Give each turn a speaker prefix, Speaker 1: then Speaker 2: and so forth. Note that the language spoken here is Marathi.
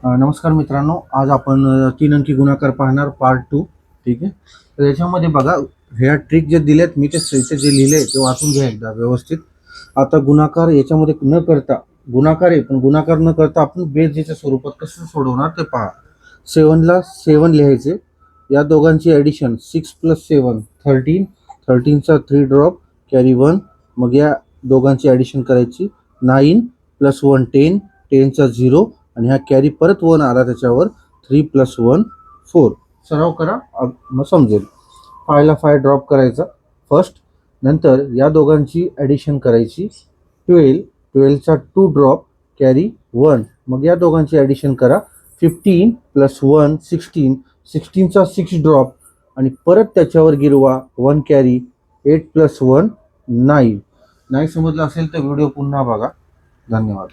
Speaker 1: नमस्कार मित्रांनो, आज आपण 3 अंकी गुणाकार पाहणार पार्ट 2. ठीक आहे. तर याच्यामध्ये बघा, ह्या ट्रिक जे दिलेत मी ते इथे जे लिहिले ते वाचून घ्या एकदा व्यवस्थित. आता गुणाकार याच्यामध्ये न करता, गुणाकार आहे पण गुणाकार न करता आपण बेरजेच्या स्वरूपात कसं सोडवणार ते पहा. 7ला 7 लिहायचे, या दोघांची ॲडिशन 6 + 7 13, 13चा 3 ड्रॉप कॅरी 1, मग या दोघांची ॲडिशन करायची 9 + 1 10, 10चा 0 आणि हा कॅरी परत 1 आला त्याच्यावर 3 + 1 4. सराव करा मग समजेल. 5ला 5 ड्रॉप करायचा फर्स्ट, नंतर या दोघांची ॲडिशन करायची 12, 12चा 2 ड्रॉप कॅरी 1, मग या दोघांची ॲडिशन करा 15 + 1 16, 16चा 6 ड्रॉप आणि परत त्याच्यावर गिरवा 1 कॅरी 8 + 1 9. नाही समजलं असेल तर व्हिडिओ पुन्हा बघा. धन्यवाद.